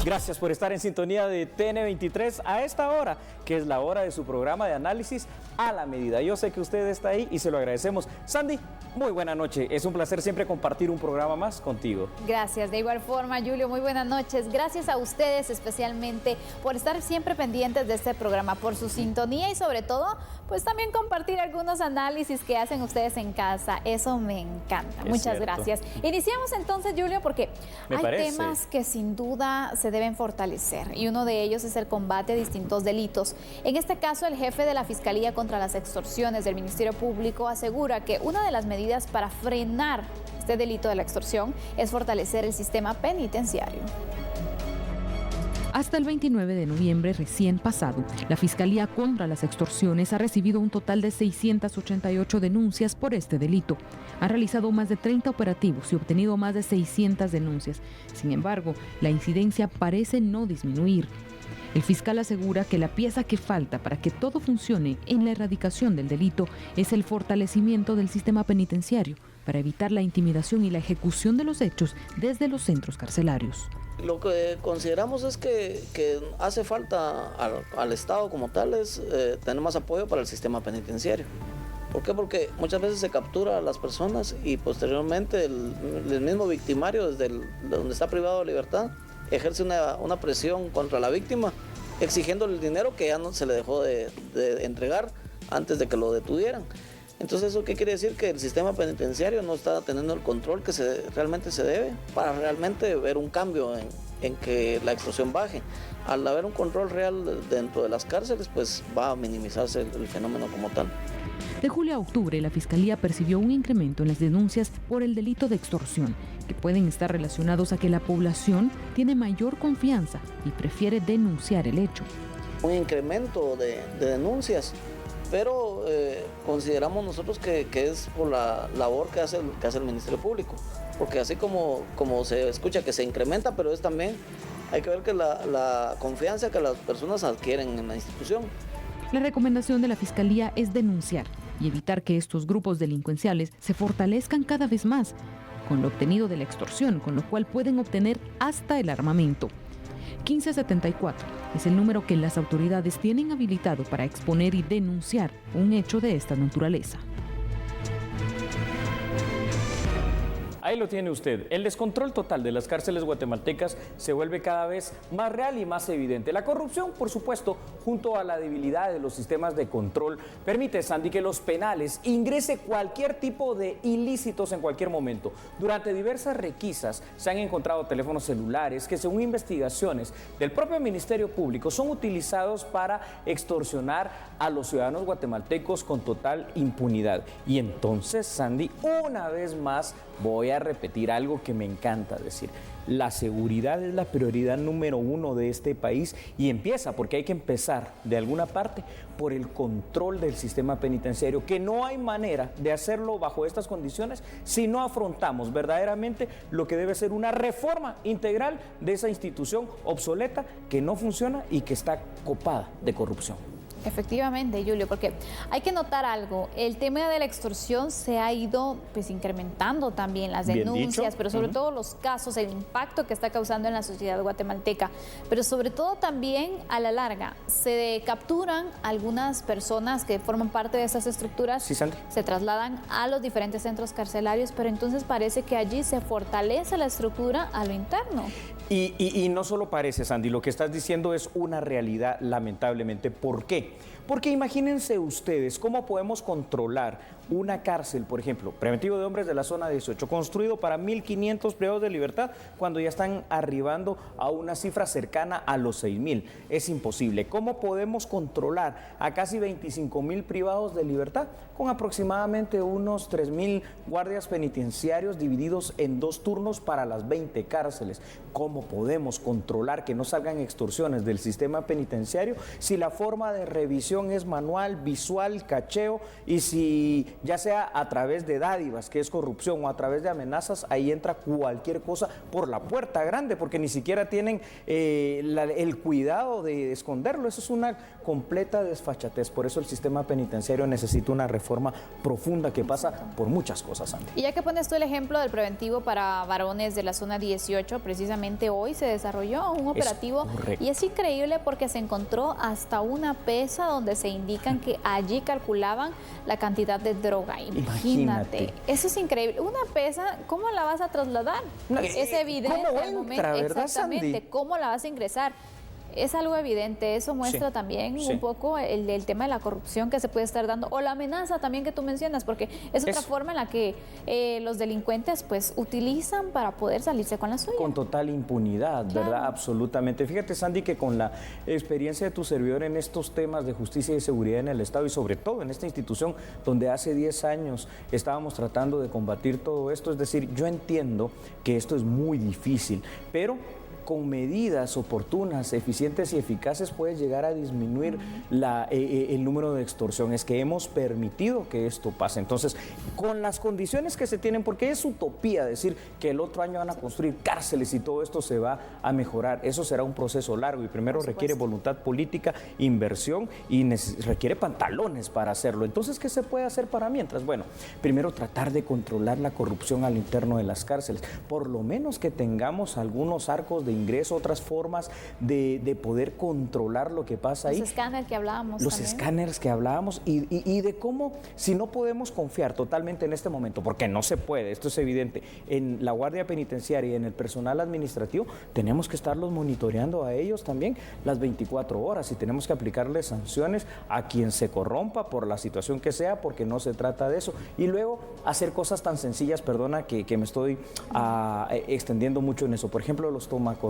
Gracias por estar en sintonía de TN23 a esta hora, que es la hora de su programa de análisis a la medida. Yo sé que usted está ahí y se lo agradecemos. Sandy, muy buena noche. Es un placer siempre compartir un programa más contigo. Gracias. De igual forma, Julio, muy buenas noches. Gracias a ustedes especialmente por estar siempre pendientes de este programa, por su sintonía y sobre todo, pues también compartir algunos análisis que hacen ustedes en casa. Eso me encanta. Muchas gracias. Iniciamos entonces, Julio, porque hay temas que sin duda se deben fortalecer y uno de ellos es el combate a distintos delitos. En este caso, el jefe de la Fiscalía contra las Extorsiones del Ministerio Público asegura que una de las medidas para frenar este delito de la extorsión es fortalecer el sistema penitenciario. Hasta el 29 de noviembre recién pasado, la Fiscalía contra las Extorsiones ha recibido un total de 688 denuncias por este delito. Ha realizado más de 30 operativos y obtenido más de 600 denuncias. Sin embargo, la incidencia parece no disminuir. El fiscal asegura que la pieza que falta para que todo funcione en la erradicación del delito es el fortalecimiento del sistema penitenciario para evitar la intimidación y la ejecución de los hechos desde los centros carcelarios. Lo que consideramos es que hace falta al Estado como tal es tener más apoyo para el sistema penitenciario. ¿Por qué? Porque muchas veces se captura a las personas y posteriormente el mismo victimario desde donde está privado de libertad ejerce una presión contra la víctima exigiéndole el dinero que ya no se le dejó de entregar antes de que lo detuvieran. Entonces, ¿eso qué quiere decir? Que el sistema penitenciario no está teniendo el control que realmente se debe para realmente ver un cambio en que la extorsión baje. Al haber un control real dentro de las cárceles, pues va a minimizarse el fenómeno como tal. De julio a octubre, la Fiscalía percibió un incremento en las denuncias por el delito de extorsión, que pueden estar relacionados a que la población tiene mayor confianza y prefiere denunciar el hecho. Un incremento de denuncias, pero consideramos nosotros que es por la labor que hace el Ministerio Público, porque así como se escucha que se incrementa, pero es también, hay que ver que la confianza que las personas adquieren en la institución. La recomendación de la Fiscalía es denunciar y evitar que estos grupos delincuenciales se fortalezcan cada vez más con lo obtenido de la extorsión, con lo cual pueden obtener hasta el armamento. 1574 es el número que las autoridades tienen habilitado para exponer y denunciar un hecho de esta naturaleza. Ahí lo tiene usted. El descontrol total de las cárceles guatemaltecas se vuelve cada vez más real y más evidente. La corrupción, por supuesto, junto a la debilidad de los sistemas de control, permite, Sandy, que los penales ingrese cualquier tipo de ilícitos en cualquier momento. Durante diversas requisas se han encontrado teléfonos celulares que, según investigaciones del propio Ministerio Público, son utilizados para extorsionar a los ciudadanos guatemaltecos con total impunidad. Y entonces, Sandy, una vez más, voy a repetir algo que me encanta decir. La seguridad es la prioridad número uno de este país y empieza, porque hay que empezar de alguna parte, por el control del sistema penitenciario, que no hay manera de hacerlo bajo estas condiciones si no afrontamos verdaderamente lo que debe ser una reforma integral de esa institución obsoleta que no funciona y que está copada de corrupción. Efectivamente, Julio, porque hay que notar algo, el tema de la extorsión se ha ido pues incrementando también, las denuncias, pero sobre todo los casos, el impacto que está causando en la sociedad guatemalteca, pero sobre todo también a la larga se capturan algunas personas que forman parte de esas estructuras, sí, Sandy, se trasladan a los diferentes centros carcelarios, pero entonces parece que allí se fortalece la estructura a lo interno. Y no solo parece, Sandy, lo que estás diciendo es una realidad, lamentablemente. ¿Por qué? Porque imagínense ustedes cómo podemos controlar una cárcel, por ejemplo, preventivo de hombres de la zona 18, construido para 1.500 privados de libertad, cuando ya están arribando a una cifra cercana a los 6.000. Es imposible. ¿Cómo podemos controlar a casi 25.000 privados de libertad con aproximadamente unos 3.000 guardias penitenciarios divididos en 2 turnos para las 20 cárceles? ¿Cómo podemos controlar que no salgan extorsiones del sistema penitenciario si la forma de revisión es manual, visual, cacheo, y si ya sea a través de dádivas, que es corrupción, o a través de amenazas, ahí entra cualquier cosa por la puerta grande, porque ni siquiera tienen el cuidado de esconderlo. Eso es una completa desfachatez. Por eso el sistema penitenciario necesita una reforma profunda que pasa por muchas cosas, Sandy. Y ya que pones tú el ejemplo del preventivo para varones de la zona 18, precisamente hoy se desarrolló un operativo y es increíble porque se encontró hasta una pesa donde se indican que allí calculaban la cantidad de droga. Imagínate. Eso es increíble. Una pesa, ¿cómo la vas a trasladar? Es evidente. ¿Cómo al momento. entra, verdad, Exactamente. Sandy? ¿Cómo la vas a ingresar? Es algo evidente, eso muestra también un poco el tema de la corrupción que se puede estar dando, o la amenaza también que tú mencionas, porque es otra forma en la que los delincuentes pues utilizan para poder salirse con la suya. Con total impunidad, Claro. ¿verdad? Absolutamente. Fíjate, Sandy, que con la experiencia de tu servidor en estos temas de justicia y seguridad en el Estado, y sobre todo en esta institución donde hace 10 años estábamos tratando de combatir todo esto, es decir, yo entiendo que esto es muy difícil, pero con medidas oportunas, eficientes y eficaces puedes llegar a disminuir el número de extorsiones, que hemos permitido que esto pase. Entonces, con las condiciones que se tienen, porque es utopía decir que el otro año van a construir cárceles y todo esto se va a mejorar. Eso será un proceso largo y primero requiere voluntad política, inversión y requiere pantalones para hacerlo. Entonces, ¿qué se puede hacer para mientras? Bueno, primero tratar de controlar la corrupción al interno de las cárceles. Por lo menos que tengamos algunos arcos de ingreso, otras formas de poder controlar lo que pasa ahí. Los escáneres que hablábamos. Los también. escáneres que hablábamos y de cómo, si no podemos confiar totalmente en este momento, porque no se puede, esto es evidente, en la Guardia Penitenciaria y en el personal administrativo, tenemos que estarlos monitoreando a ellos también las 24 horas y tenemos que aplicarles sanciones a quien se corrompa por la situación que sea, porque no se trata de eso. Y luego hacer cosas tan sencillas, perdona que me estoy extendiendo mucho en eso. Por ejemplo, los tomacorrientes,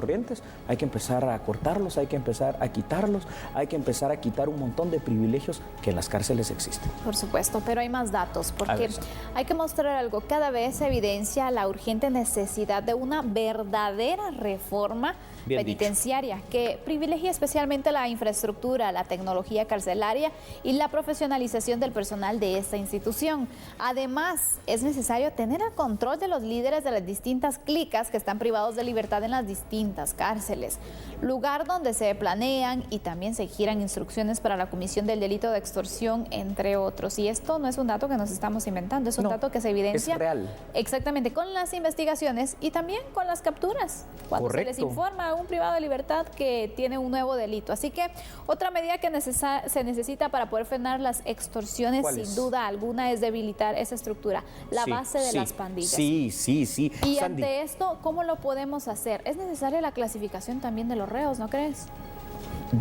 hay que empezar a cortarlos, hay que empezar a quitarlos, hay que empezar a quitar un montón de privilegios que en las cárceles existen. Por supuesto, pero hay más datos, porque hay que mostrar algo. Cada vez se evidencia la urgente necesidad de una verdadera reforma penitenciaria que privilegie especialmente la infraestructura, la tecnología carcelaria y la profesionalización del personal de esta institución. Además, es necesario tener el control de los líderes de las distintas clicas que están privados de libertad en las distintas cárceles, lugar donde se planean y también se giran instrucciones para la comisión del delito de extorsión, entre otros. Y esto no es un dato que nos estamos inventando, es un dato que se evidencia. Es real. Exactamente, con las investigaciones y también con las capturas, cuando se les informa a un privado de libertad que tiene un nuevo delito. Así que otra medida que se necesita para poder frenar las extorsiones, sin duda alguna, es debilitar esa estructura, la base de las pandillas. Sí. Y Sandy, ante esto, ¿cómo lo podemos hacer? Es necesaria la clasificación también de los reos, ¿no crees?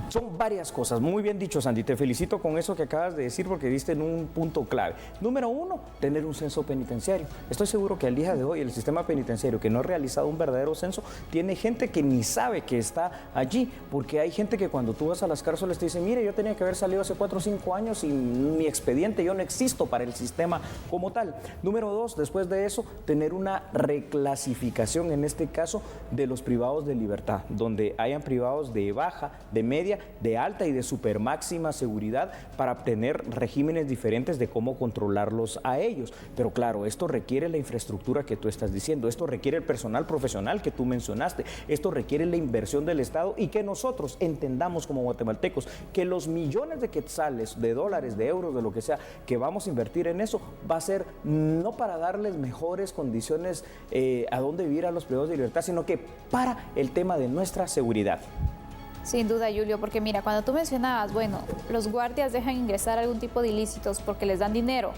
Son varias cosas. Muy bien dicho, Sandy. Te felicito con eso que acabas de decir porque diste en un punto clave. Número 1, tener un censo penitenciario. Estoy seguro que al día de hoy el sistema penitenciario que no ha realizado un verdadero censo tiene gente que ni sabe que está allí, porque hay gente que cuando tú vas a las cárceles te dice, mire, yo tenía que haber salido hace 4 o 5 años y mi expediente, yo no existo para el sistema como tal. Número 2, después de eso, tener una reclasificación, en este caso, de los privados de libertad, donde hayan privados de baja, de media, de alta y de super máxima seguridad para obtener regímenes diferentes de cómo controlarlos a ellos. Pero claro, esto requiere la infraestructura que tú estás diciendo, esto requiere el personal profesional que tú mencionaste, esto requiere la inversión del Estado y que nosotros entendamos como guatemaltecos que los millones de quetzales, de dólares, de euros, de lo que sea, que vamos a invertir en eso, va a ser no para darles mejores condiciones a dónde vivir a los privados de libertad, sino que para el tema de nuestra seguridad. Sin duda, Julio, porque mira, cuando tú mencionabas, bueno, los guardias dejan ingresar algún tipo de ilícitos porque les dan dinero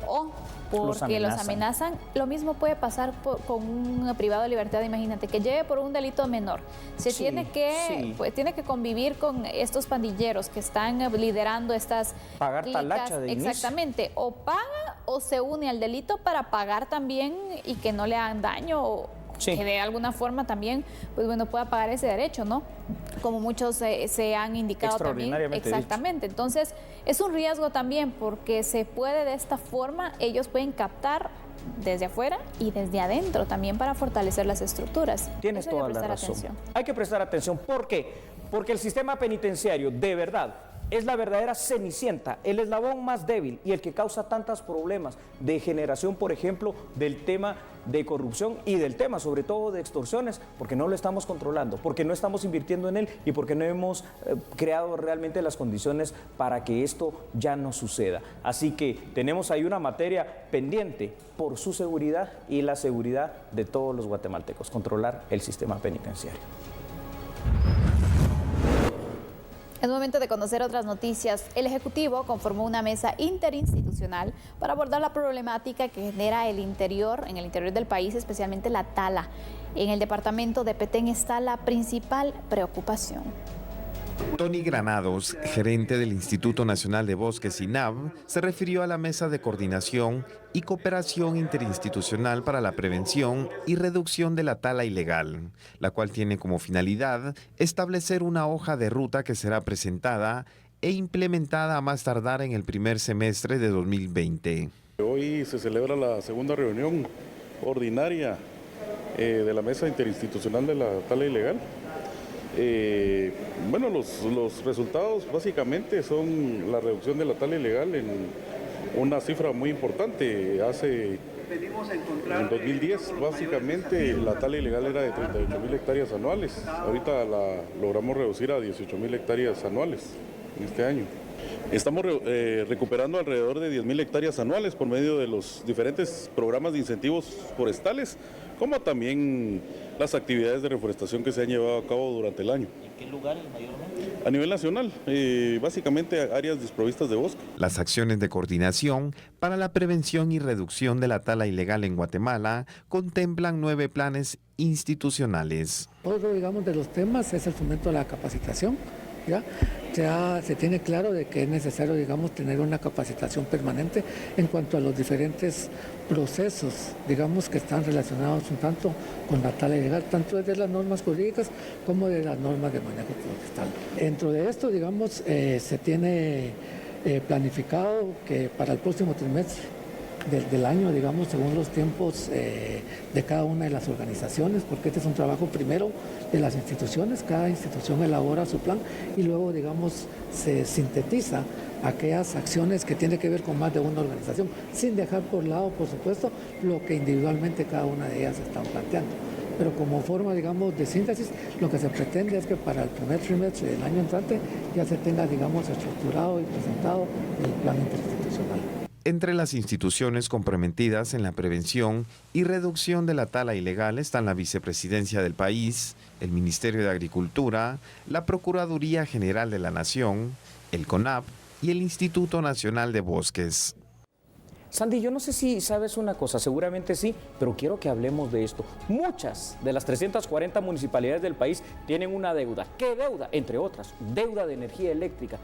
o porque los amenazan, lo mismo puede pasar con un privado de libertad. Imagínate que llegue por un delito menor, tiene que convivir con estos pandilleros que están liderando estas pagar clicas, talacha de inicio. Exactamente, o paga o se une al delito para pagar también y que no le hagan daño que de alguna forma también, pues bueno, pueda pagar ese derecho, ¿no? Como muchos se han indicado también. Exactamente. Dicho. Entonces, es un riesgo también porque se puede de esta forma, ellos pueden captar desde afuera y desde adentro también para fortalecer las estructuras. Tienes toda la razón. Hay que prestar atención. ¿Por qué? Porque el sistema penitenciario, de verdad, es la verdadera cenicienta, el eslabón más débil y el que causa tantos problemas de generación, por ejemplo, del tema de corrupción y del tema sobre todo de extorsiones, porque no lo estamos controlando, porque no estamos invirtiendo en él y porque no hemos creado realmente las condiciones para que esto ya no suceda. Así que tenemos ahí una materia pendiente por su seguridad y la seguridad de todos los guatemaltecos, controlar el sistema penitenciario. Es momento de conocer otras noticias. El Ejecutivo conformó una mesa interinstitucional para abordar la problemática que genera en el interior del país, especialmente la tala. En el departamento de Petén está la principal preocupación. Tony Granados, gerente del Instituto Nacional de Bosques INAB, se refirió a la mesa de coordinación y cooperación interinstitucional para la prevención y reducción de la tala ilegal, la cual tiene como finalidad establecer una hoja de ruta que será presentada e implementada a más tardar en el primer semestre de 2020. Hoy se celebra la segunda reunión ordinaria de la mesa interinstitucional de la tala ilegal. Bueno, los resultados básicamente son la reducción de la tala ilegal en una cifra muy importante. En 2010 básicamente la tala ilegal era de 38.000 hectáreas anuales. Ahorita la logramos reducir a 18.000 hectáreas anuales en este año. Estamos recuperando alrededor de 10.000 hectáreas anuales por medio de los diferentes programas de incentivos forestales, como también las actividades de reforestación que se han llevado a cabo durante el año. ¿En qué lugares mayormente? A nivel nacional, básicamente áreas desprovistas de bosque. Las acciones de coordinación para la prevención y reducción de la tala ilegal en Guatemala contemplan 9 planes institucionales. Otro, digamos, de los temas es el fomento de la capacitación. Ya se tiene claro de que es necesario, digamos, tener una capacitación permanente en cuanto a los diferentes procesos, digamos, que están relacionados un tanto con la tala ilegal, tanto desde las normas jurídicas como de las normas de manejo forestal. Dentro de esto, digamos, se tiene planificado que para el próximo trimestre del año, digamos, según los tiempos de cada una de las organizaciones, porque este es un trabajo primero de las instituciones, cada institución elabora su plan y luego, digamos, se sintetiza aquellas acciones que tienen que ver con más de una organización, sin dejar por lado, por supuesto, lo que individualmente cada una de ellas están planteando. Pero como forma, digamos, de síntesis, lo que se pretende es que para el primer trimestre del año entrante ya se tenga, digamos, estructurado y presentado el plan interinstitucional. Entre las instituciones comprometidas en la prevención y reducción de la tala ilegal están la Vicepresidencia del país, el Ministerio de Agricultura, la Procuraduría General de la Nación, el CONAP y el Instituto Nacional de Bosques. Sandy, yo no sé si sabes una cosa, seguramente sí, pero quiero que hablemos de esto. Muchas de las 340 municipalidades del país tienen una deuda. ¿Qué deuda? Entre otras, deuda de energía eléctrica.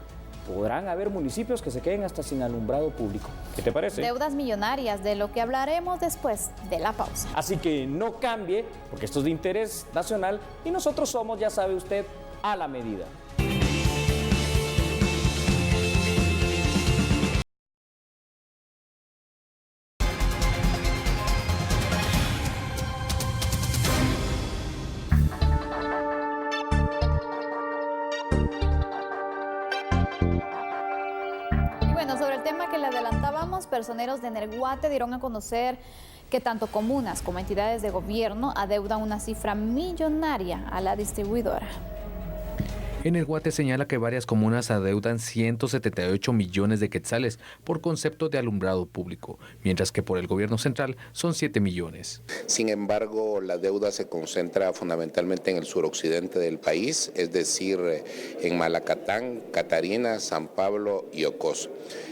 Podrán haber municipios que se queden hasta sin alumbrado público. ¿Qué te parece? Deudas millonarias, de lo que hablaremos después de la pausa. Así que no cambie, porque esto es de interés nacional y nosotros somos, ya sabe usted, a la medida. Personeros de Energuate dieron a conocer que tanto comunas como entidades de gobierno adeudan una cifra millonaria a la distribuidora. Energuate señala que varias comunas adeudan 178 millones de quetzales por concepto de alumbrado público, mientras que por el gobierno central son 7 millones. Sin embargo, la deuda se concentra fundamentalmente en el suroccidente del país, es decir, en Malacatán, Catarina, San Pablo y Ocos.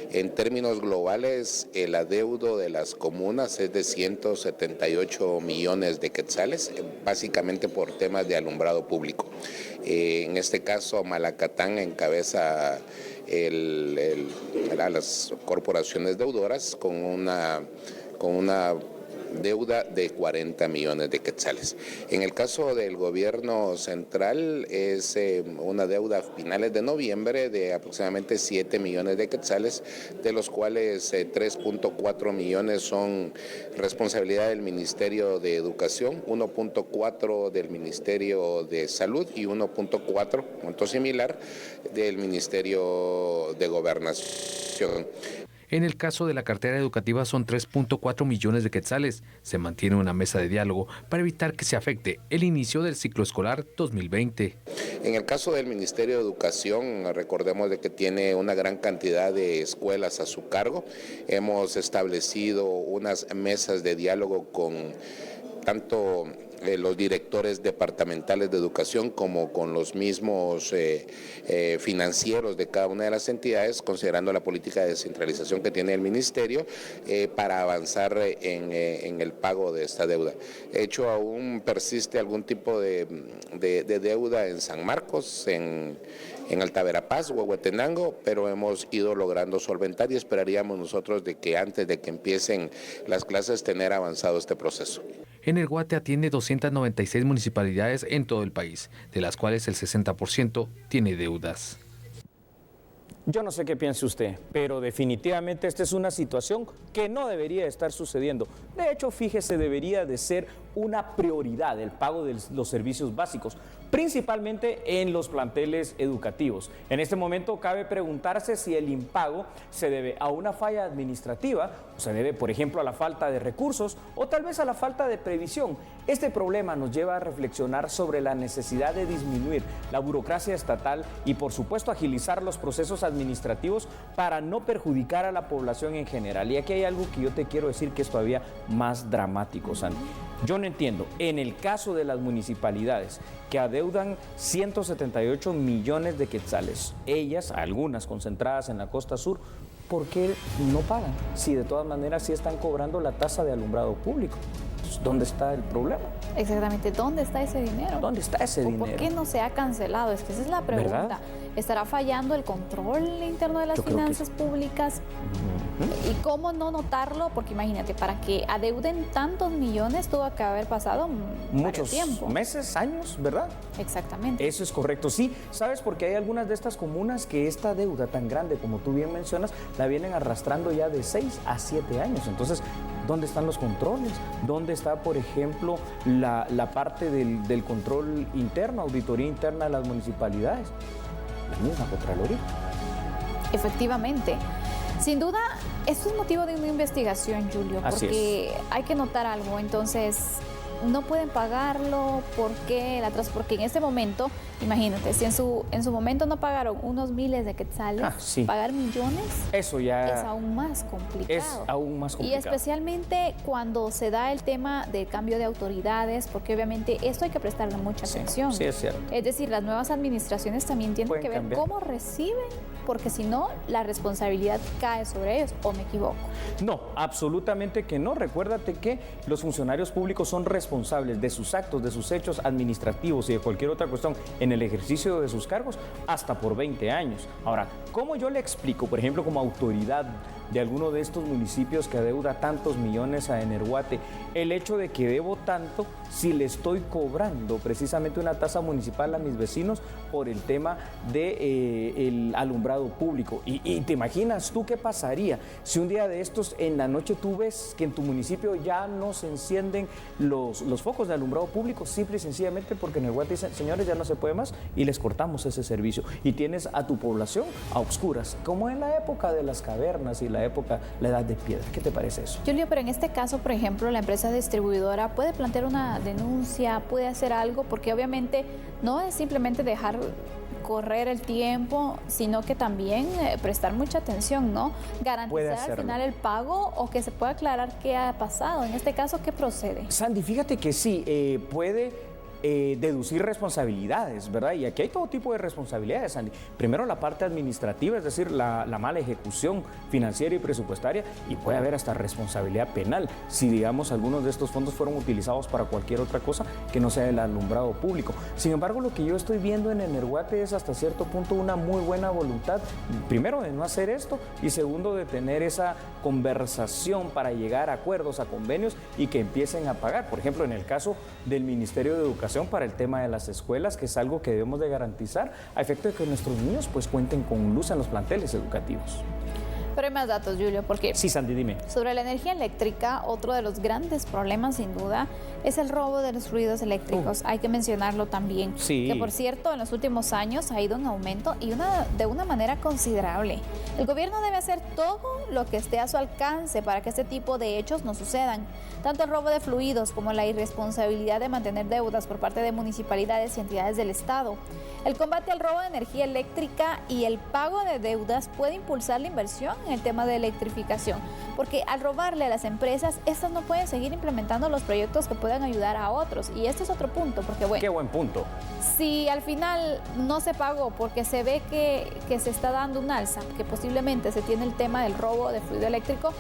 En términos globales, el adeudo de las comunas es de 178 millones de quetzales, básicamente por temas de alumbrado público. En este caso, Malacatán encabeza a las corporaciones deudoras con una deuda de 40 millones de quetzales. En el caso del gobierno central es una deuda a finales de noviembre de aproximadamente 7 millones de quetzales, de los cuales 3.4 millones son responsabilidad del Ministerio de Educación, 1.4 del Ministerio de Salud y 1.4, monto similar, del Ministerio de Gobernación. En el caso de la cartera educativa son 3.4 millones de quetzales. Se mantiene una mesa de diálogo para evitar que se afecte el inicio del ciclo escolar 2020. En el caso del Ministerio de Educación, recordemos de que tiene una gran cantidad de escuelas a su cargo. Hemos establecido unas mesas de diálogo con tanto los directores departamentales de educación como con los mismos financieros de cada una de las entidades, considerando la política de descentralización que tiene el ministerio para avanzar en el pago de esta deuda. De hecho, aún persiste algún tipo de deuda en San Marcos, en Alta Verapaz, Huehuetenango, pero hemos ido logrando solventar y esperaríamos nosotros de que antes de que empiecen las clases tener avanzado este proceso. En el Guate atiende 296 municipalidades en todo el país, de las cuales el 60% tiene deudas. Yo no sé qué piense usted, pero definitivamente esta es una situación que no debería estar sucediendo. De hecho, fíjese, debería de ser una prioridad el pago de los servicios básicos, principalmente en los planteles educativos. En este momento cabe preguntarse si el impago se debe a una falla administrativa, o se debe, por ejemplo, a la falta de recursos o tal vez a la falta de previsión. Este problema nos lleva a reflexionar sobre la necesidad de disminuir la burocracia estatal y, por supuesto, agilizar los procesos administrativos para no perjudicar a la población en general. Y aquí hay algo que yo te quiero decir que es todavía más dramático, Sandy. Yo no entiendo, en el caso de las municipalidades que adeudan 178 millones de quetzales, ellas, algunas concentradas en la costa sur, ¿por qué no pagan? Si de todas maneras sí están cobrando la tasa de alumbrado público. Entonces, ¿dónde está el problema? Exactamente, ¿dónde está ese dinero? ¿Dónde está ese dinero? ¿Por qué no se ha cancelado? Es que esa es la pregunta. ¿Verdad? ¿Estará fallando el control interno de las finanzas públicas? ¿Y cómo no notarlo? Porque imagínate, para que adeuden tantos millones tuvo que haber pasado muchos tiempo. Meses, años, ¿verdad? Exactamente. Eso es correcto, sí. ¿Sabes? Porque hay algunas de estas comunas que esta deuda tan grande, como tú bien mencionas, la vienen arrastrando ya de 6 a 7 años. Entonces, ¿dónde están los controles? ¿Dónde está, por ejemplo, la parte del control interno, auditoría interna de las municipalidades? La misma Contraloría. Efectivamente. Sin duda, esto es motivo de una investigación, Julio, porque hay que notar algo. Entonces, no pueden pagarlo, ¿por qué? Porque en este momento, imagínate, si en su momento no pagaron unos miles de quetzales, pagar millones, eso ya es aún más complicado. Es aún más complicado. Y especialmente cuando se da el tema del cambio de autoridades, porque obviamente esto hay que prestarle mucha atención. Sí, es cierto. Es decir, las nuevas administraciones también tienen que ver cómo reciben, porque si no, la responsabilidad cae sobre ellos, ¿o me equivoco? No, absolutamente que no. Recuérdate que los funcionarios públicos son responsables de sus actos, de sus hechos administrativos y de cualquier otra cuestión en el ejercicio de sus cargos hasta por 20 años. Ahora, ¿cómo yo le explico, por ejemplo, como autoridad de alguno de estos municipios que adeuda tantos millones a Energuate, el hecho de que debo tanto si le estoy cobrando precisamente una tasa municipal a mis vecinos por el tema del alumbrado público? Y te imaginas tú qué pasaría si un día de estos en la noche tú ves que en tu municipio ya no se encienden los focos de alumbrado público, simple y sencillamente porque Energuate dicen, señores, ya no se puede más y les cortamos ese servicio, y tienes a tu población a oscuras, como en la época de las cavernas y la edad de piedra. ¿Qué te parece eso? Julio, pero en este caso, por ejemplo, la empresa distribuidora puede plantear una denuncia, puede hacer algo, porque obviamente no es simplemente dejar correr el tiempo, sino que también prestar mucha atención, ¿no? Garantizar al final el pago o que se pueda aclarar qué ha pasado. En este caso, ¿qué procede? Sandy, fíjate que sí, puede deducir responsabilidades, ¿verdad? Y aquí hay todo tipo de responsabilidades, Sandy. Primero la parte administrativa, es decir, la mala ejecución financiera y presupuestaria, y puede haber hasta responsabilidad penal si, digamos, algunos de estos fondos fueron utilizados para cualquier otra cosa que no sea el alumbrado público. Sin embargo, lo que yo estoy viendo en Energuate es hasta cierto punto una muy buena voluntad, primero de no hacer esto y segundo de tener esa conversación para llegar a acuerdos, a convenios y que empiecen a pagar. Por ejemplo, en el caso del Ministerio de Educación para el tema de las escuelas, que es algo que debemos de garantizar a efecto de que nuestros niños pues cuenten con luz en los planteles educativos. Pero hay más datos, Julio, porque sí, Sandy, dime. Sobre la energía eléctrica, otro de los grandes problemas, sin duda, es el robo de los fluidos eléctricos. Hay que mencionarlo también. Sí. Que, por cierto, en los últimos años ha ido en aumento y de una manera considerable. El gobierno debe hacer todo lo que esté a su alcance para que este tipo de hechos no sucedan. Tanto el robo de fluidos como la irresponsabilidad de mantener deudas por parte de municipalidades y entidades del Estado. El combate al robo de energía eléctrica y el pago de deudas puede impulsar la inversión en el tema de electrificación, porque al robarle a las empresas, estas no pueden seguir implementando los proyectos que puedan ayudar a otros. Y este es otro punto, porque bueno, qué buen punto. Si al final no se pagó porque se ve que se está dando un alza, que posiblemente se tiene el tema del robo de fluido eléctrico,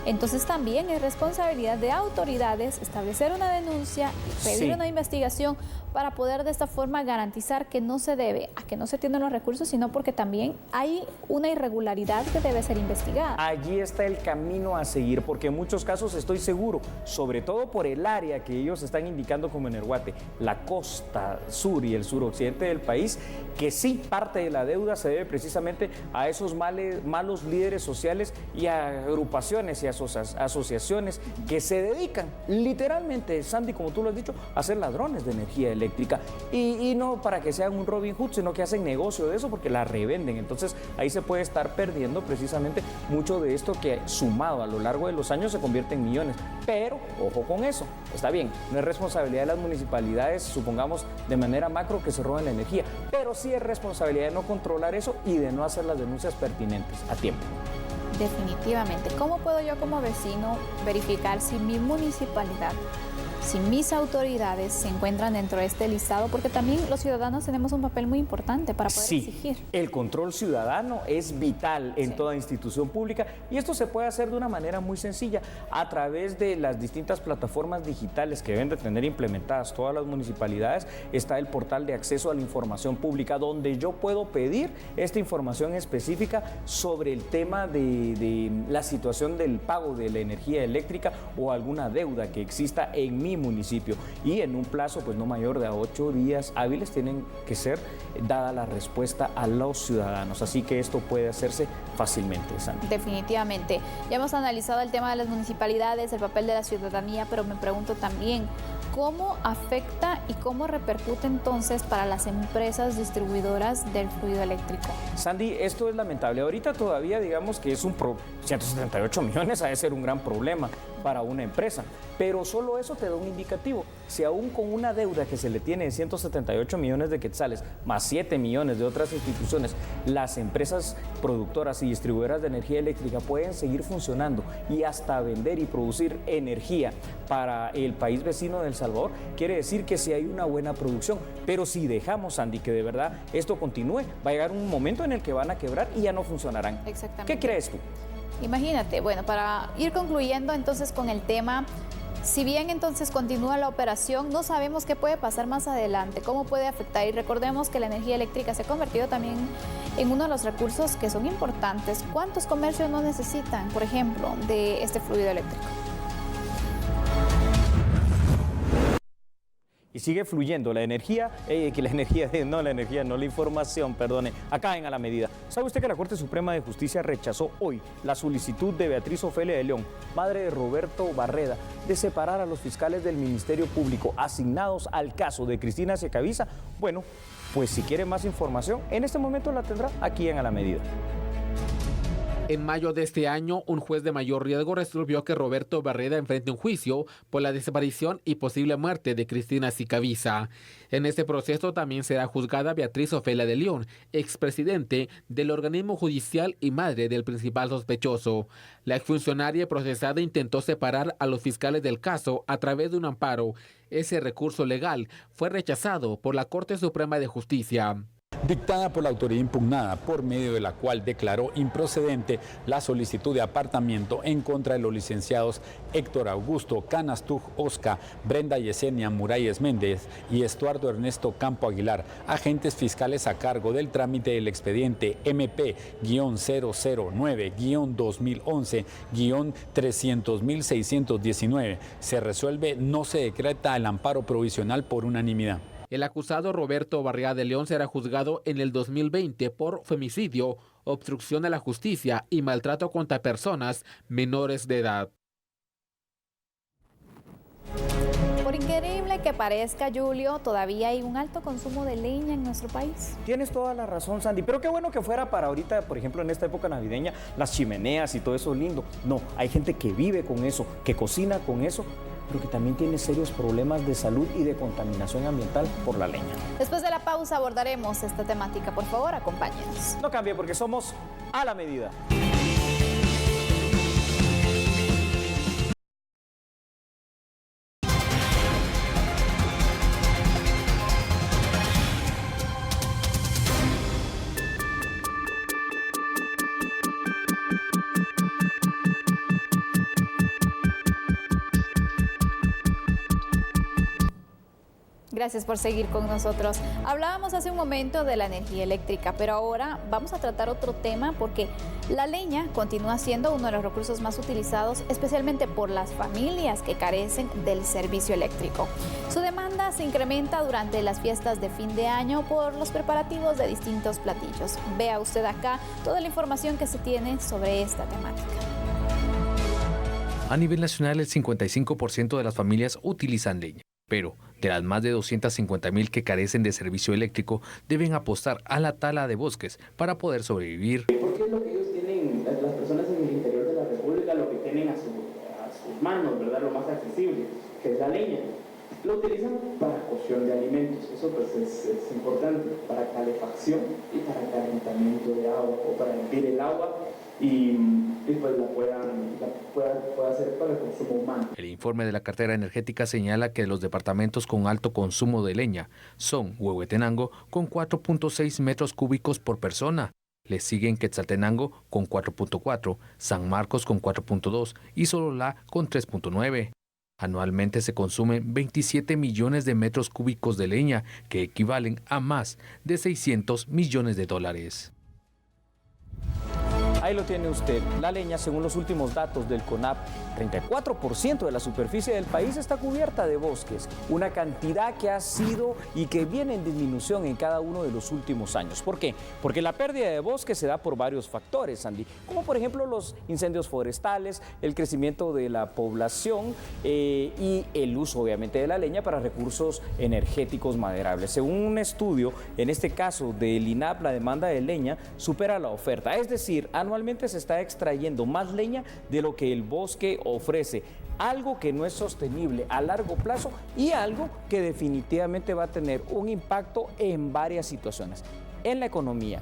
entonces también es responsabilidad de autoridades establecer una denuncia, pedir una investigación para poder de esta forma garantizar que no se debe a que no se tienen los recursos, sino porque también hay una irregularidad que debe ser investigada. Allí está el camino a seguir, porque en muchos casos estoy seguro, sobre todo por el área que ellos están indicando como Energuate, la costa sur y el suroccidente del país, que sí, parte de la deuda se debe precisamente a esos malos líderes sociales y a agrupaciones y asociaciones que se dedican literalmente, Sandy, como tú lo has dicho, a ser ladrones de energía eléctrica y no para que sean un Robin Hood, sino que hacen negocio de eso porque la revenden. Entonces ahí se puede estar perdiendo precisamente mucho de esto que sumado a lo largo de los años se convierte en millones. Pero ojo con eso, está bien, no es responsabilidad de las municipalidades, supongamos de manera macro, que se roben la energía, pero sí es responsabilidad de no controlar eso y de no hacer las denuncias pertinentes a tiempo. Definitivamente. ¿Cómo puedo yo como vecino verificar si mi municipalidad, si mis autoridades se encuentran dentro de este listado? Porque también los ciudadanos tenemos un papel muy importante para poder exigir. El control ciudadano es vital en toda institución pública y esto se puede hacer de una manera muy sencilla a través de las distintas plataformas digitales que deben de tener implementadas todas las municipalidades. Está el portal de acceso a la información pública, donde yo puedo pedir esta información específica sobre el tema de la situación del pago de la energía eléctrica o alguna deuda que exista en mi municipio, y en un plazo pues no mayor de 8 días hábiles tienen que ser dada la respuesta a los ciudadanos, así que esto puede hacerse fácilmente, Sandy. Definitivamente. Ya hemos analizado el tema de las municipalidades, el papel de la ciudadanía, pero me pregunto también cómo afecta y cómo repercute entonces para las empresas distribuidoras del fluido eléctrico. Sandy, esto es lamentable. Ahorita todavía digamos que es 178 millones, ha de ser un gran problema para una empresa, pero solo eso te da un indicativo. Si aún con una deuda que se le tiene de 178 millones de quetzales, más 7 millones de otras instituciones, las empresas productoras y distribuidoras de energía eléctrica pueden seguir funcionando y hasta vender y producir energía para el país vecino de El Salvador, quiere decir que sí hay una buena producción. Pero si dejamos, Andy, que de verdad esto continúe, va a llegar un momento en el que van a quebrar y ya no funcionarán. Exactamente. ¿Qué crees tú? Imagínate, bueno, para ir concluyendo entonces con el tema, si bien entonces continúa la operación, no sabemos qué puede pasar más adelante, cómo puede afectar. Y recordemos que la energía eléctrica se ha convertido también en uno de los recursos que son importantes. ¿Cuántos comercios no necesitan, por ejemplo, de este fluido eléctrico? Y sigue fluyendo la energía, la información, perdone, acá en A la Medida. ¿Sabe usted que la Corte Suprema de Justicia rechazó hoy la solicitud de Beatriz Ofelia de León, madre de Roberto Barreda, de separar a los fiscales del Ministerio Público asignados al caso de Cristina Sicavisa? Bueno, pues si quiere más información, en este momento la tendrá aquí en A la Medida. En mayo de este año, un juez de mayor riesgo resolvió que Roberto Barreda enfrente un juicio por la desaparición y posible muerte de Cristina Sicavisa. En este proceso también será juzgada Beatriz Ofelia de León, expresidente del organismo judicial y madre del principal sospechoso. La exfuncionaria procesada intentó separar a los fiscales del caso a través de un amparo. Ese recurso legal fue rechazado por la Corte Suprema de Justicia. Dictada por la autoridad impugnada, por medio de la cual declaró improcedente la solicitud de apartamiento en contra de los licenciados Héctor Augusto Canastuj Osca, Brenda Yesenia Muralles Méndez y Estuardo Ernesto Campo Aguilar, agentes fiscales a cargo del trámite del expediente MP-009-2011-300.619. Se resuelve, no se decreta el amparo provisional por unanimidad. El acusado Roberto Barriga de León será juzgado en el 2020 por femicidio, obstrucción a la justicia y maltrato contra personas menores de edad. Por increíble que parezca, Julio, todavía hay un alto consumo de leña en nuestro país. Tienes toda la razón, Sandy, pero qué bueno que fuera para ahorita, por ejemplo, en esta época navideña, las chimeneas y todo eso lindo. No, hay gente que vive con eso, que cocina con eso, pero que también tiene serios problemas de salud y de contaminación ambiental por la leña. Después de la pausa abordaremos esta temática. Por favor, acompáñenos. No cambie porque somos a la medida. Gracias por seguir con nosotros. Hablábamos hace un momento de la energía eléctrica, pero ahora vamos a tratar otro tema porque la leña continúa siendo uno de los recursos más utilizados, especialmente por las familias que carecen del servicio eléctrico. Su demanda se incrementa durante las fiestas de fin de año por los preparativos de distintos platillos. Vea usted acá toda la información que se tiene sobre esta temática. A nivel nacional, el 55% de las familias utilizan leña. Pero de las más de 250,000 que carecen de servicio eléctrico, deben apostar a la tala de bosques para poder sobrevivir. Porque es lo que ellos tienen, las personas en el interior de la República, lo que tienen a sus manos, ¿verdad? Lo más accesible, que es la leña. Lo utilizan para cocción de alimentos, eso pues es importante, para calefacción y para calentamiento de agua, o para hervir el agua y pues la pueda hacer para el consumo humano. El informe de la cartera energética señala que los departamentos con alto consumo de leña son Huehuetenango con 4.6 metros cúbicos por persona. Le siguen Quetzaltenango con 4.4, San Marcos con 4.2 y Sololá con 3.9. Anualmente se consumen 27 millones de metros cúbicos de leña, que equivalen a más de $600 millones. Ahí lo tiene usted. La leña, según los últimos datos del CONAP, 34% de la superficie del país está cubierta de bosques, una cantidad que ha sido y que viene en disminución en cada uno de los últimos años. ¿Por qué? Porque la pérdida de bosques se da por varios factores, Sandy, como por ejemplo los incendios forestales, el crecimiento de la población y el uso obviamente de la leña para recursos energéticos maderables. Según un estudio, en este caso del INAP, la demanda de leña supera la oferta, es decir, anualmente se está extrayendo más leña de lo que el bosque ofrece, algo que no es sostenible a largo plazo y algo que definitivamente va a tener un impacto en varias situaciones, en la economía,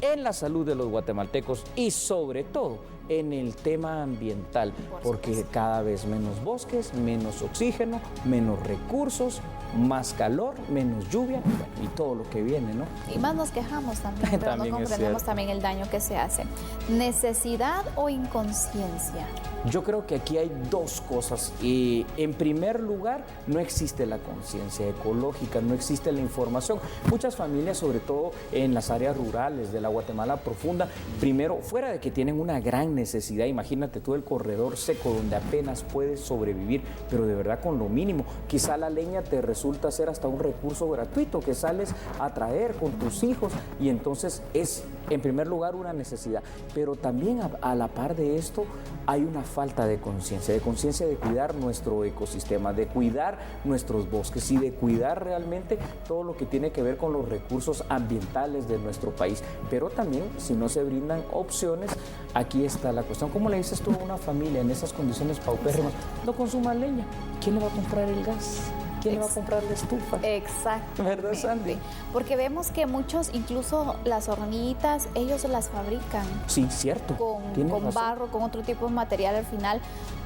en la salud de los guatemaltecos y sobre todo en el tema ambiental, porque cada vez menos bosques, menos oxígeno, menos recursos, más calor, menos lluvia y todo lo que viene, ¿no? Y más nos quejamos también, pero también no comprendemos también el daño que se hace. ¿Necesidad o inconsciencia? Yo creo que aquí hay dos cosas. En primer lugar, no existe la conciencia ecológica, no existe la información. Muchas familias, sobre todo en las áreas rurales de la Guatemala profunda, primero, fuera de que tienen una gran necesidad, imagínate tú el corredor seco donde apenas puedes sobrevivir, pero de verdad con lo mínimo. Quizá la leña te resulta ser hasta un recurso gratuito que sales a traer con tus hijos y entonces es, en primer lugar, una necesidad. Pero también a la par de esto hay una falta de conciencia de cuidar nuestro ecosistema, de cuidar nuestros bosques y de cuidar realmente todo lo que tiene que ver con los recursos ambientales de nuestro país. Pero también, si no se brindan opciones, aquí está la cuestión. ¿Cómo le dices tú a una familia en esas condiciones paupérrimas? No consuma leña. ¿Quién le va a comprar el gas? ¿quién le va a comprar la estufa? Exacto. ¿Verdad, Sandy? Porque vemos que muchos, incluso las hornillitas, ellos las fabrican. Sí, cierto. Con barro, con otro tipo de material al final,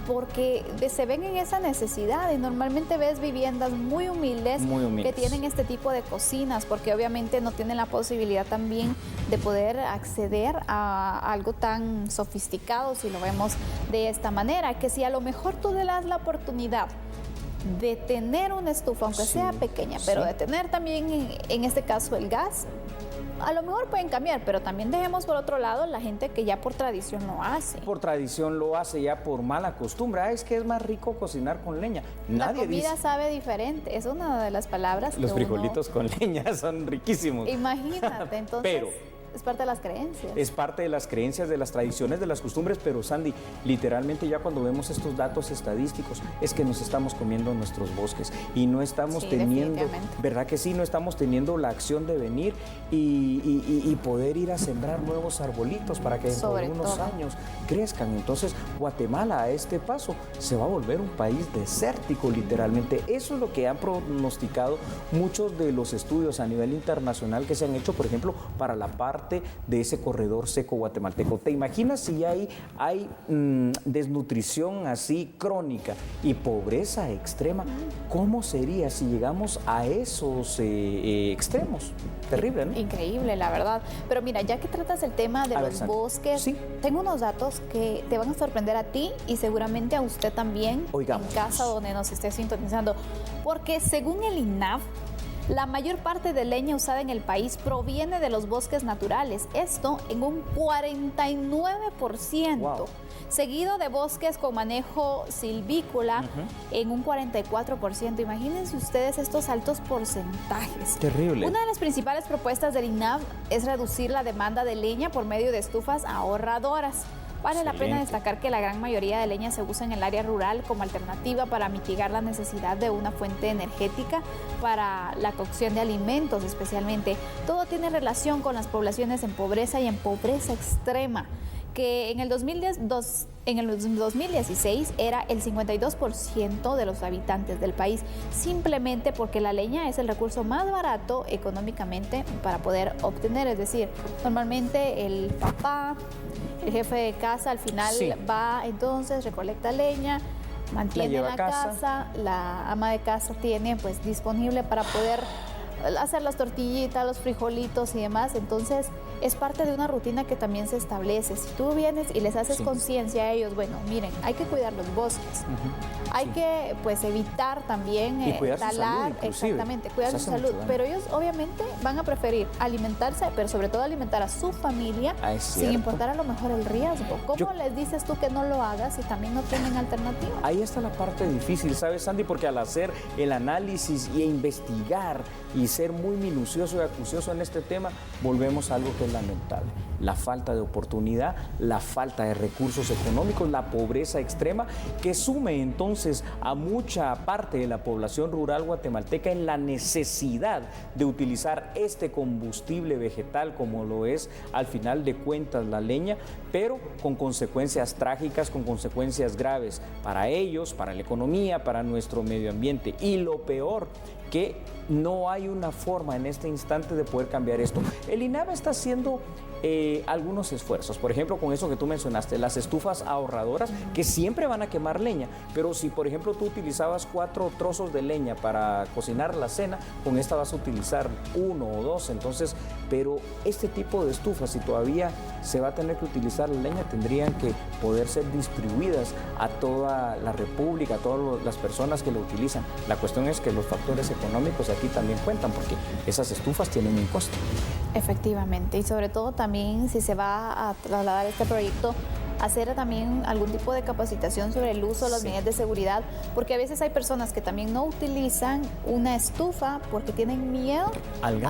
porque se ven en esa necesidad y normalmente ves viviendas muy humildes que tienen este tipo de cocinas, porque obviamente no tienen la posibilidad también de poder acceder a algo tan sofisticado, si lo vemos de esta manera, que si a lo mejor tú le das la oportunidad de tener una estufa, aunque sea pequeña, pero de tener también en este caso el gas, a lo mejor pueden cambiar, pero también dejemos por otro lado la gente que ya por tradición lo hace. Por tradición lo hace, ya por mala costumbre. Es que es más rico cocinar con leña. Nadie la comida dice... sabe diferente, es una de las palabras Los que frijolitos con leña son riquísimos. Imagínate, entonces... Pero es parte de las creencias. Es parte de las creencias, de las tradiciones, de las costumbres, pero Sandy, literalmente ya cuando vemos estos datos estadísticos, es que nos estamos comiendo nuestros bosques y no estamos teniendo, ¿verdad que sí? No estamos teniendo la acción de venir y poder ir a sembrar nuevos arbolitos para que dentro de unos años crezcan. Entonces, Guatemala a este paso se va a volver un país desértico, literalmente. Eso es lo que han pronosticado muchos de los estudios a nivel internacional que se han hecho, por ejemplo, para la parte de ese corredor seco guatemalteco. ¿Te imaginas si hay desnutrición así crónica y pobreza extrema? ¿Cómo sería si llegamos a esos extremos? Terrible, ¿no? Increíble, la verdad. Pero mira, ya que tratas el tema de los bosques, tengo unos datos que te van a sorprender a ti y seguramente a usted también en casa donde nos esté sintonizando. Porque según el INAV, la mayor parte de leña usada en el país proviene de los bosques naturales, esto en un 49%, seguido de bosques con manejo silvícola en un 44%. Imagínense ustedes estos altos porcentajes. Terrible. Una de las principales propuestas del INAV es reducir la demanda de leña por medio de estufas ahorradoras. Vale la pena destacar que la gran mayoría de leña se usa en el área rural como alternativa para mitigar la necesidad de una fuente energética para la cocción de alimentos especialmente. Todo tiene relación con las poblaciones en pobreza y en pobreza extrema, que en el 2016 era el 52% de los habitantes del país, simplemente porque la leña es el recurso más barato económicamente para poder obtener. Es decir, normalmente el papá, el jefe de casa al final va, entonces recolecta leña, mantiene la casa, la ama de casa tiene pues disponible para poder hacer las tortillitas, los frijolitos y demás. Entonces es parte de una rutina que también se establece. Si tú vienes y les haces conciencia a ellos, bueno, miren, hay que cuidar los bosques, hay que pues evitar también talar, exactamente, cuidar su salud, pero ellos obviamente van a preferir alimentarse, pero sobre todo alimentar a su familia sin importar a lo mejor el riesgo. ¿Cómo les dices tú que no lo hagas si también no tienen alternativa? Ahí está la parte difícil, ¿sabes, Sandy? Porque al hacer el análisis y investigar y ser muy minucioso y acucioso en este tema, volvemos a algo que es lamentable: la falta de oportunidad, la falta de recursos económicos, la pobreza extrema, que sume entonces a mucha parte de la población rural guatemalteca en la necesidad de utilizar este combustible vegetal como lo es al final de cuentas la leña, pero con consecuencias trágicas, con consecuencias graves para ellos, para la economía, para nuestro medio ambiente. Y lo peor, que no hay una forma en este instante de poder cambiar esto. El INAV está haciendo algunos esfuerzos, por ejemplo, con eso que tú mencionaste, las estufas ahorradoras, que siempre van a quemar leña, pero si por ejemplo tú utilizabas 4 trozos de leña para cocinar la cena, con esta vas a utilizar 1 o 2, entonces, pero este tipo de estufas, si todavía se va a tener que utilizar la leña, tendrían que poder ser distribuidas a toda la República, a todas las personas que lo utilizan. La cuestión es que los factores económicos aquí también cuentan, porque esas estufas tienen un costo. Efectivamente, y sobre todo también si se va a trasladar este proyecto, hacer también algún tipo de capacitación sobre el uso de las medidas de seguridad, porque a veces hay personas que también no utilizan una estufa porque tienen miedo al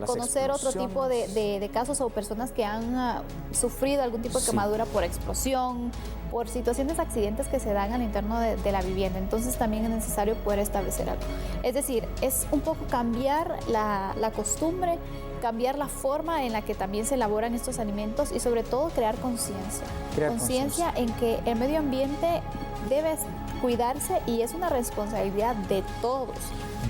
conocer otro tipo de casos o personas que han sufrido algún tipo de quemadura por explosión, por situaciones, accidentes que se dan al interno de la vivienda. Entonces también es necesario poder establecer algo. Es decir, es un poco cambiar la costumbre, cambiar la forma en la que también se elaboran estos alimentos y sobre todo crear conciencia. Conciencia en que el medio ambiente debe cuidarse y es una responsabilidad de todos,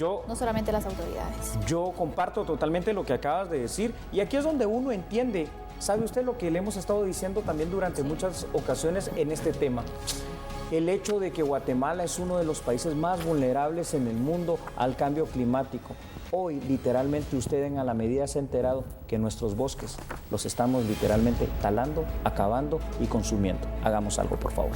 no solamente las autoridades. Yo comparto totalmente lo que acabas de decir y aquí es donde uno entiende, ¿sabe usted lo que le hemos estado diciendo también durante muchas ocasiones en este tema? El hecho de que Guatemala es uno de los países más vulnerables en el mundo al cambio climático. Hoy, literalmente, usted en A la Medida se ha enterado que nuestros bosques los estamos literalmente talando, acabando y consumiendo. Hagamos algo, por favor.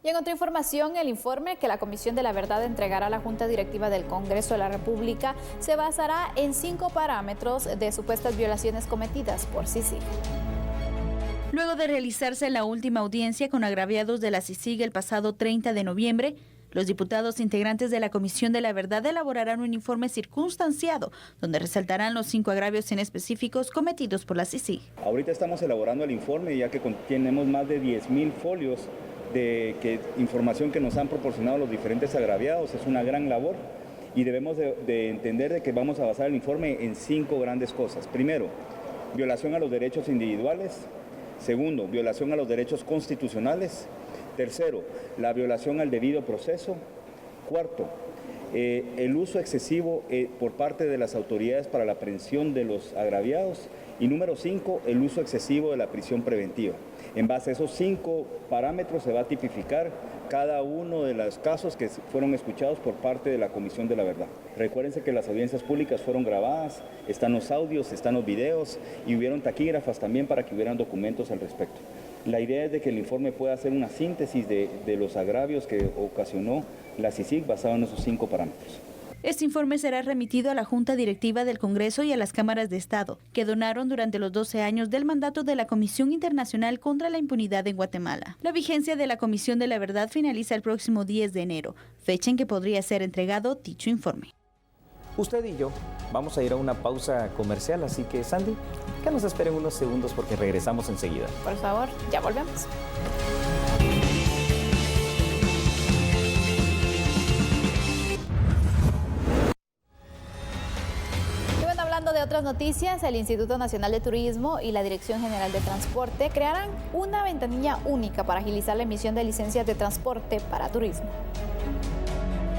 Y en otra información, el informe que la Comisión de la Verdad entregará a la Junta Directiva del Congreso de la República se basará en 5 parámetros de supuestas violaciones cometidas por CICIG. Luego de realizarse la última audiencia con agraviados de la CICIG el pasado 30 de noviembre, los diputados integrantes de la Comisión de la Verdad elaborarán un informe circunstanciado donde resaltarán los 5 agravios en específicos cometidos por la CICIG. Ahorita estamos elaborando el informe ya que tenemos más de 10.000 folios de información que nos han proporcionado los diferentes agraviados. Es una gran labor y debemos de entender de que vamos a basar el informe en 5 grandes cosas. Primero, violación a los derechos individuales. Segundo, violación a los derechos constitucionales. Tercero, la violación al debido proceso. Cuarto, el uso excesivo por parte de las autoridades para la aprehensión de los agraviados. Y número 5, el uso excesivo de la prisión preventiva. En base a esos 5 parámetros se va a tipificar cada uno de los casos que fueron escuchados por parte de la Comisión de la Verdad. Recuérdense que las audiencias públicas fueron grabadas, están los audios, están los videos y hubieron taquígrafas también para que hubieran documentos al respecto. La idea es de que el informe pueda hacer una síntesis de los agravios que ocasionó la CICIG basado en esos 5 parámetros. Este informe será remitido a la Junta Directiva del Congreso y a las cámaras de Estado, que donaron durante los 12 años del mandato de la Comisión Internacional contra la Impunidad en Guatemala. La vigencia de la Comisión de la Verdad finaliza el próximo 10 de enero, fecha en que podría ser entregado dicho informe. Usted y yo vamos a ir a una pausa comercial, así que Sandy, que nos esperen unos segundos porque regresamos enseguida. Por favor, ya volvemos. De otras noticias, el Instituto Nacional de Turismo y la Dirección General de Transporte crearán una ventanilla única para agilizar la emisión de licencias de transporte para turismo.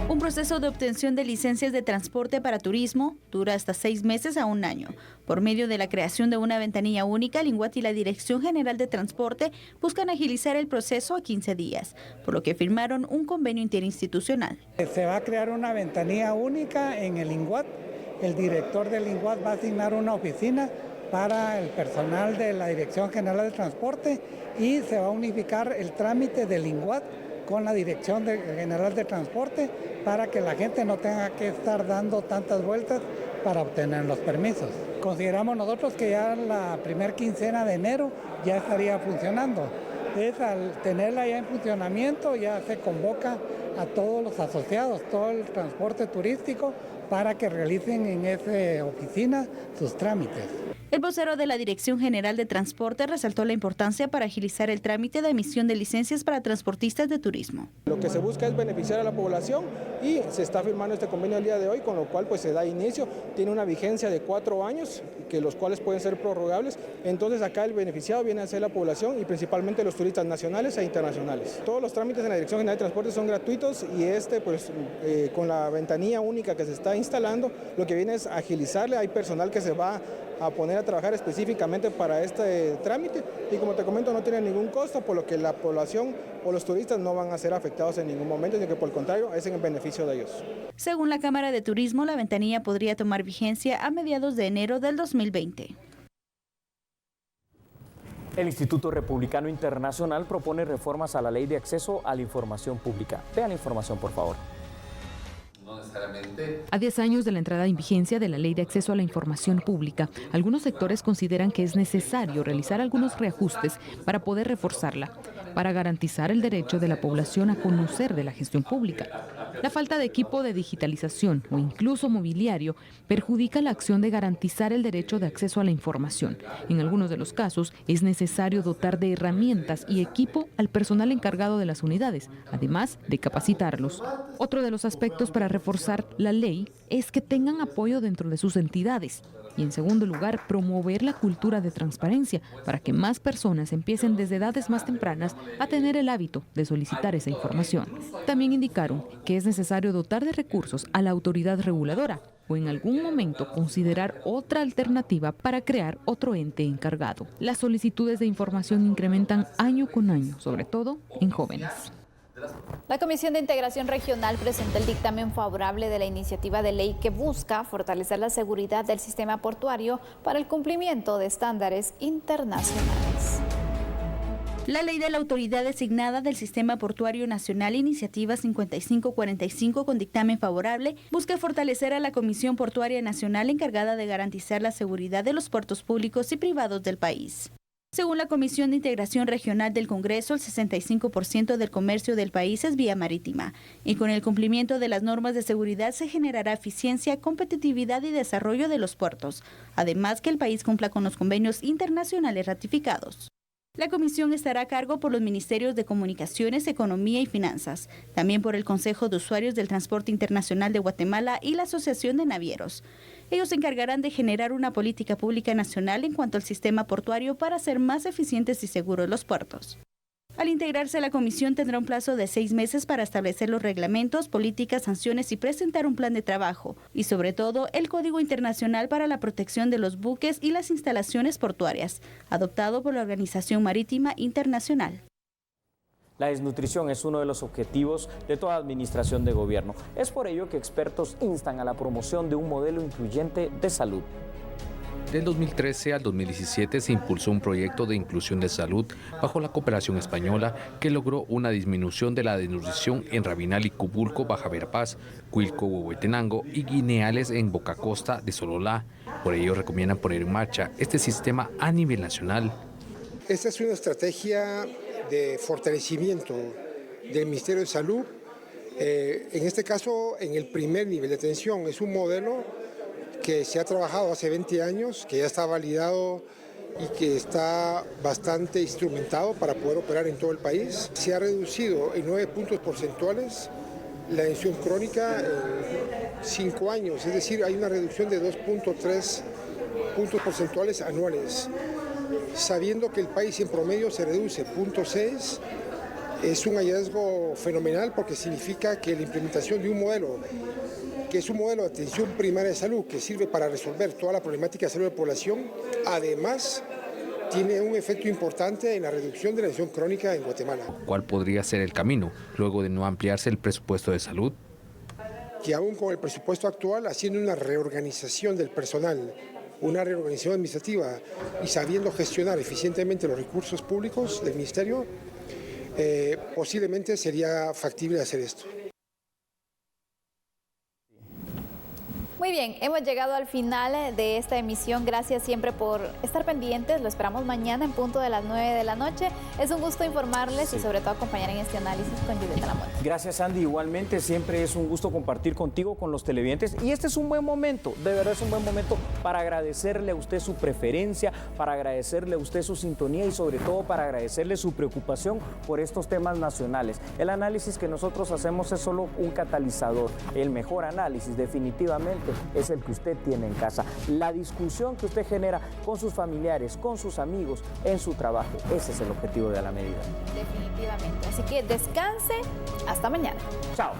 Un proceso de obtención de licencias de transporte para turismo dura hasta 6 meses a 1 año. Por medio de la creación de una ventanilla única, el INGUAT y la Dirección General de Transporte buscan agilizar el proceso a 15 días, por lo que firmaron un convenio interinstitucional. Se va a crear una ventanilla única en el INGUAT. El director del INGUAT va a asignar una oficina para el personal de la Dirección General de Transporte y se va a unificar el trámite del INGUAT con la Dirección General de Transporte para que la gente no tenga que estar dando tantas vueltas para obtener los permisos. Consideramos nosotros que ya la primera quincena de enero ya estaría funcionando. Entonces, al tenerla ya en funcionamiento, ya se convoca a todos los asociados, todo el transporte turístico, para que realicen en esa oficina sus trámites. El vocero de la Dirección General de Transporte resaltó la importancia para agilizar el trámite de emisión de licencias para transportistas de turismo. Lo que se busca es beneficiar a la población y se está firmando este convenio el día de hoy, con lo cual pues se da inicio. Tiene una vigencia de 4 años, que los cuales pueden ser prorrogables. Entonces acá el beneficiado viene a ser la población y principalmente los turistas nacionales e internacionales. Todos los trámites en la Dirección General de Transporte son gratuitos y con la ventanilla única que se está instalando, lo que viene es agilizarle. Hay personal que se va a poner a trabajar específicamente para este trámite y, como te comento, no tiene ningún costo, por lo que la población o los turistas no van a ser afectados en ningún momento, sino que por el contrario es en el beneficio de ellos. Según la Cámara de Turismo, la ventanilla podría tomar vigencia a mediados de enero del 2020. El Instituto Republicano Internacional propone reformas a la Ley de Acceso a la Información Pública. Vean la información, por favor. A 10 años de la entrada en vigencia de la Ley de Acceso a la Información Pública, algunos sectores consideran que es necesario realizar algunos reajustes para poder reforzarla, para garantizar el derecho de la población a conocer de la gestión pública. La falta de equipo de digitalización o incluso mobiliario perjudica la acción de garantizar el derecho de acceso a la información. En algunos de los casos es necesario dotar de herramientas y equipo al personal encargado de las unidades, además de capacitarlos. Otro de los aspectos para reforzar la ley es que tengan apoyo dentro de sus entidades. Y en segundo lugar, promover la cultura de transparencia para que más personas empiecen desde edades más tempranas a tener el hábito de solicitar esa información. También indicaron que es necesario dotar de recursos a la autoridad reguladora o en algún momento considerar otra alternativa para crear otro ente encargado. Las solicitudes de información incrementan año con año, sobre todo en jóvenes. La Comisión de Integración Regional presentó el dictamen favorable de la iniciativa de ley que busca fortalecer la seguridad del sistema portuario para el cumplimiento de estándares internacionales. La ley de la autoridad designada del Sistema Portuario Nacional, Iniciativa 5545 con dictamen favorable, busca fortalecer a la Comisión Portuaria Nacional encargada de garantizar la seguridad de los puertos públicos y privados del país. Según la Comisión de Integración Regional del Congreso, el 65% del comercio del país es vía marítima, y con el cumplimiento de las normas de seguridad se generará eficiencia, competitividad y desarrollo de los puertos, además que el país cumpla con los convenios internacionales ratificados. La comisión estará a cargo por los Ministerios de Comunicaciones, Economía y Finanzas, también por el Consejo de Usuarios del Transporte Internacional de Guatemala y la Asociación de Navieros. Ellos se encargarán de generar una política pública nacional en cuanto al sistema portuario para hacer más eficientes y seguros los puertos. Al integrarse la comisión tendrá un plazo de 6 meses para establecer los reglamentos, políticas, sanciones y presentar un plan de trabajo, y sobre todo el Código Internacional para la Protección de los Buques y las Instalaciones Portuarias, adoptado por la Organización Marítima Internacional. La desnutrición es uno de los objetivos de toda administración de gobierno. Es por ello que expertos instan a la promoción de un modelo incluyente de salud. Del 2013 al 2017 se impulsó un proyecto de inclusión de salud bajo la cooperación española que logró una disminución de la desnutrición en Rabinal y Cubulco, Baja Verapaz, Cuilco, Huehuetenango y Guineales en Boca Costa de Sololá. Por ello recomiendan poner en marcha este sistema a nivel nacional. Esta es una estrategia de fortalecimiento del Ministerio de Salud. En este caso, en el primer nivel de atención, es un modelo que se ha trabajado hace 20 años, que ya está validado y que está bastante instrumentado para poder operar en todo el país. Se ha reducido en 9 puntos porcentuales la atención crónica en 5 años, es decir, hay una reducción de 2.3 puntos porcentuales anuales. Sabiendo que el país en promedio se reduce 0.6, es un hallazgo fenomenal porque significa que la implementación de un modelo que es un modelo de atención primaria de salud que sirve para resolver toda la problemática de salud de la población, además tiene un efecto importante en la reducción de la atención crónica en Guatemala. ¿Cuál podría ser el camino luego de no ampliarse el presupuesto de salud? Que aún con el presupuesto actual, haciendo una reorganización del personal, una reorganización administrativa y sabiendo gestionar eficientemente los recursos públicos del Ministerio, posiblemente sería factible hacer esto. Muy bien, hemos llegado al final de esta emisión. Gracias siempre por estar pendientes. Lo esperamos mañana en punto de las 9 de la noche. Es un gusto informarles y sobre todo acompañar en este análisis con Julieta Lamont. Gracias, Andy. Igualmente, siempre es un gusto compartir contigo, con los televidentes. Y este es un buen momento, de verdad es un buen momento para agradecerle a usted su preferencia, para agradecerle a usted su sintonía y sobre todo para agradecerle su preocupación por estos temas nacionales. El análisis que nosotros hacemos es solo un catalizador. El mejor análisis, definitivamente, es el que usted tiene en casa. La discusión que usted genera con sus familiares, con sus amigos, en su trabajo. Ese es el objetivo de A la Medida. Definitivamente. Así que descanse. Hasta mañana. Chao.